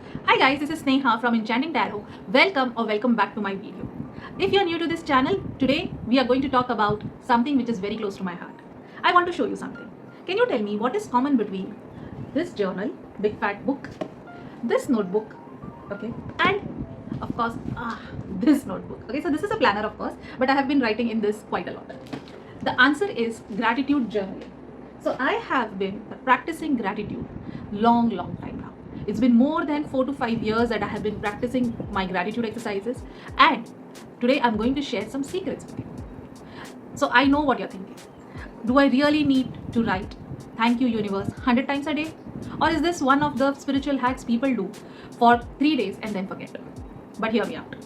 Hi guys, this is Sneha from Enchanting Tarot. Welcome back to my video. If you are new to this channel, today we are going to talk about something which is very close to my heart. I want to show you something. Can you tell me what is common between this journal, big fat book, this notebook, okay, and of course, this notebook. Okay, so this is a planner of course, but I have been writing in this quite a lot. The answer is gratitude journaling. So I have been practicing gratitude long time now. It's been more than 4 to 5 years that I have been practicing my gratitude exercises, and today I'm going to share some secrets with you. So I know what you're thinking. Do I really need to write thank you universe 100 times a day? Or is this one of the spiritual hacks people do for 3 days and then forget? But hear me out.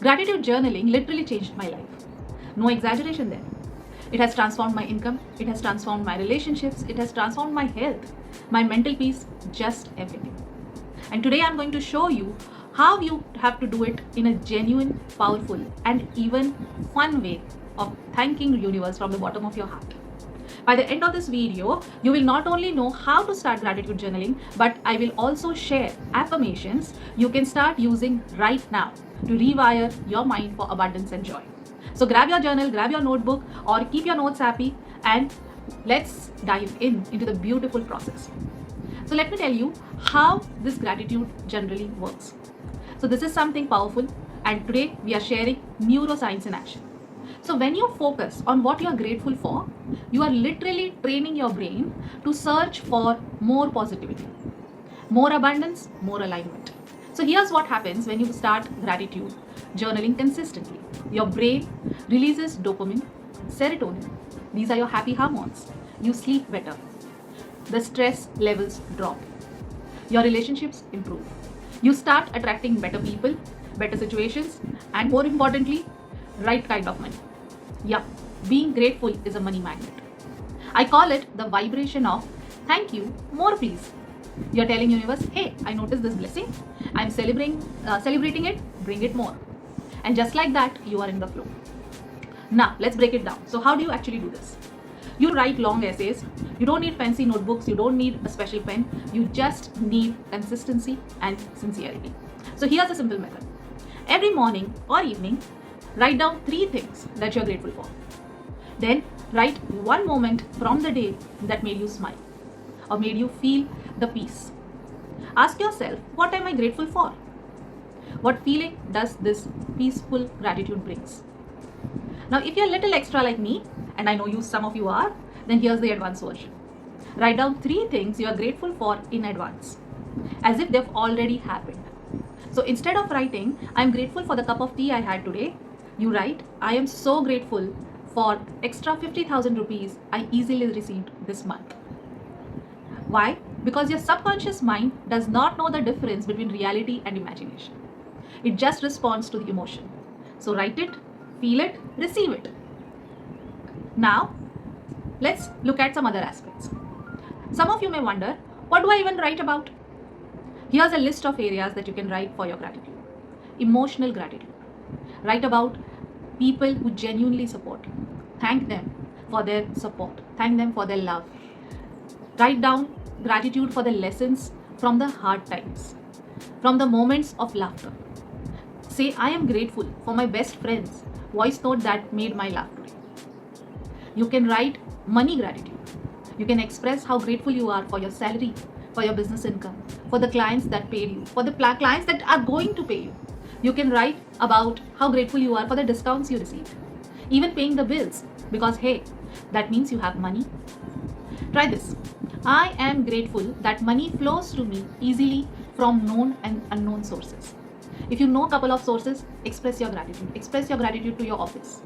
Gratitude journaling literally changed my life. No exaggeration there. It has transformed my income, it has transformed my relationships, it has transformed my health, my mental peace, just everything. And today I'm going to show you how you have to do it in a genuine, powerful, and even fun way of thanking the universe from the bottom of your heart. By the end of this video, you will not only know how to start gratitude journaling, but I will also share affirmations you can start using right now to rewire your mind for abundance and joy. So grab your journal, grab your notebook, or keep your notes happy, and let's dive into the beautiful process. So let me tell you how this gratitude generally works. So this is something powerful, and today we are sharing neuroscience in action. So when you focus on what you are grateful for, you are literally training your brain to search for more positivity, more abundance, more alignment. So here's what happens when you start gratitude journaling consistently. Your brain releases dopamine, serotonin. These are your happy hormones. You sleep better. The stress levels drop. Your relationships improve. You start attracting better people, better situations, and more importantly, right kind of money. Yeah, being grateful is a money magnet. I call it the vibration of thank you, more please. You're telling universe, hey, I noticed this blessing. I'm celebrating it, bring it more. And just like that, you are in the flow. Now, let's break it down. So how do you actually do this? You write long essays. You don't need fancy notebooks. You don't need a special pen. You just need consistency and sincerity. So here's a simple method. Every morning or evening, write down 3 things that you're grateful for. Then write one moment from the day that made you smile or made you feel the peace. Ask yourself, what am I grateful for? What feeling does this peaceful gratitude brings? Now, if you're a little extra like me, and I know some of you are, then here's the advanced version. Write down 3 things you are grateful for in advance, as if they've already happened. So instead of writing, I'm grateful for the cup of tea I had today, you write, I am so grateful for extra 50,000 rupees I easily received this month. Why? Because your subconscious mind does not know the difference between reality and imagination. It just responds to the emotion. So write it, feel it, receive it. Now, let's look at some other aspects. Some of you may wonder, what do I even write about? Here's a list of areas that you can write for your gratitude. Emotional gratitude. Write about people who genuinely support you. Thank them for their support. Thank them for their love. Write down gratitude for the lessons from the hard times, from the moments of laughter. Say, I am grateful for my best friend's voice note that made my laugh today. You can write money gratitude. You can express how grateful you are for your salary, for your business income, for the clients that paid you, for the clients that are going to pay you. You can write about how grateful you are for the discounts you received, even paying the bills, because hey, that means you have money. Try this. I am grateful that money flows to me easily from known and unknown sources. If you know a couple of sources, express your gratitude. Express your gratitude to your office,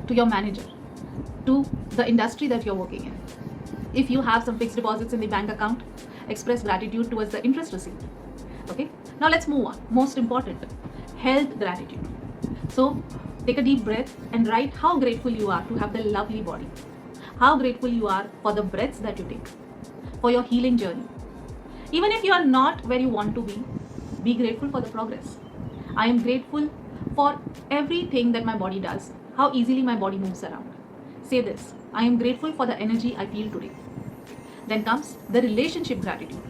to your manager, to the industry that you're working in. If you have some fixed deposits in the bank account, express gratitude towards the interest received. Okay, now let's move on. Most important, health gratitude. So take a deep breath and write how grateful you are to have the lovely body. How grateful you are for the breaths that you take, for your healing journey. Even if you are not where you want to be grateful for the progress. I am grateful for everything that my body does, how easily my body moves around. Say this, I am grateful for the energy I feel today. Then comes the relationship gratitude.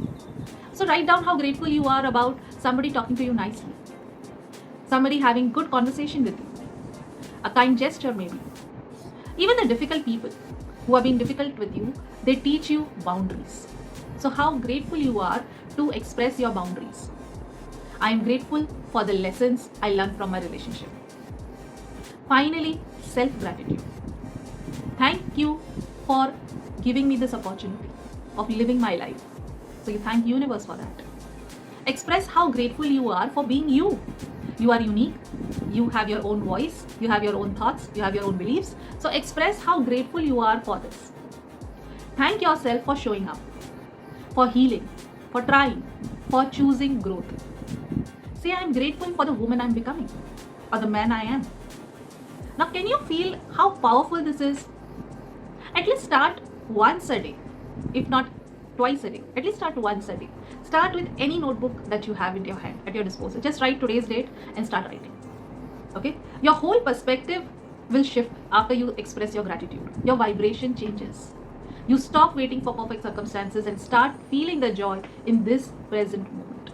So write down how grateful you are about somebody talking to you nicely, somebody having good conversation with you, a kind gesture maybe. Even the difficult people who are being difficult with you, they teach you boundaries. So how grateful you are to express your boundaries. I am grateful for the lessons I learned from my relationship. Finally, self-gratitude. Thank you for giving me this opportunity of living my life. So you thank universe for that. Express how grateful you are for being you. You are unique. You have your own voice. You have your own thoughts. You have your own beliefs. So express how grateful you are for this. Thank yourself for showing up, for healing, for trying, for choosing growth. Say, I am grateful for the woman I am becoming or the man I am. Now, can you feel how powerful this is? At least start once a day, if not twice a day. At least start once a day. Start with any notebook that you have in your hand at your disposal. Just write today's date and start writing. Okay? Your whole perspective will shift after you express your gratitude. Your vibration changes. You stop waiting for perfect circumstances and start feeling the joy in this present moment.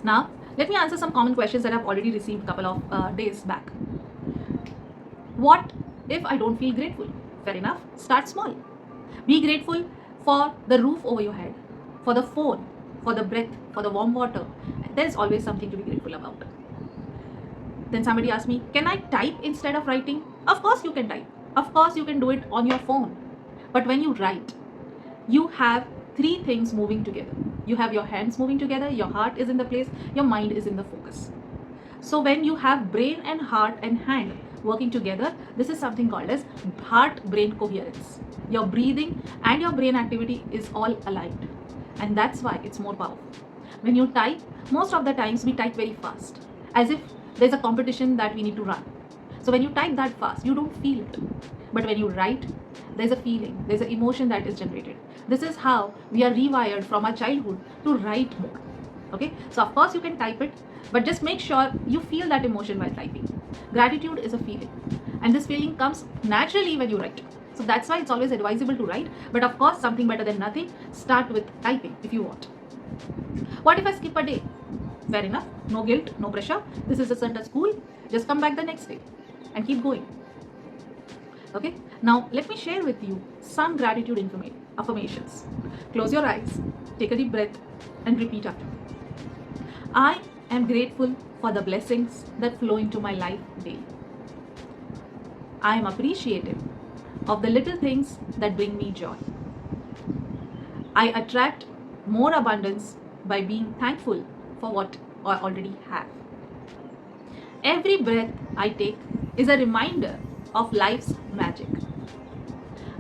Now, let me answer some common questions that I've already received a couple of days back. What if I don't feel grateful? Fair enough. Start small. Be grateful for the roof over your head, for the phone, for the breath, for the warm water. There's always something to be grateful about. Then somebody asked me, can I type instead of writing? Of course you can type. Of course you can do it on your phone. But when you write, you have three things moving together. You have your hands moving together, your heart is in the place, your mind is in the focus. So when you have brain and heart and hand working together, this is something called as heart-brain coherence. Your breathing and your brain activity is all aligned. And that's why it's more powerful. When you type, most of the times we type very fast, as if there's a competition that we need to run. So when you type that fast, you don't feel it. But when you write, there's a feeling, there's an emotion that is generated. This is how we are rewired from our childhood to write more. Okay, so of course you can type it, but just make sure you feel that emotion while typing. Gratitude is a feeling, and this feeling comes naturally when you write. So that's why it's always advisable to write, but of course something better than nothing. Start with typing if you want. What if I skip a day? Fair enough, no guilt, no pressure. This is a Sunday school. Just come back the next day and keep going. Okay, now let me share with you some gratitude affirmations. Close your eyes, take a deep breath, and repeat after me. I am grateful for the blessings that flow into my life daily. I am appreciative of the little things that bring me joy. I attract more abundance by being thankful for what I already have. Every breath I take is a reminder of life's magic.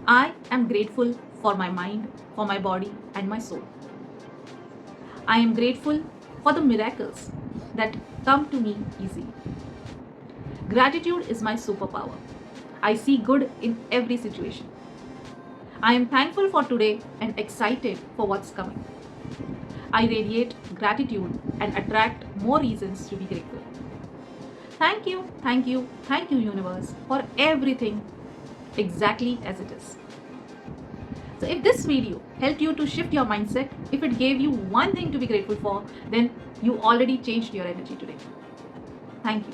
I am grateful for my mind, for my body, and my soul. I am grateful for the miracles that come to me easily. Gratitude is my superpower. I see good in every situation. I am thankful for today and excited for what's coming. I radiate gratitude and attract more reasons to be grateful. Thank you, thank you, thank you, universe, for everything exactly as it is. So if this video helped you to shift your mindset, if it gave you one thing to be grateful for, then you already changed your energy today. Thank you.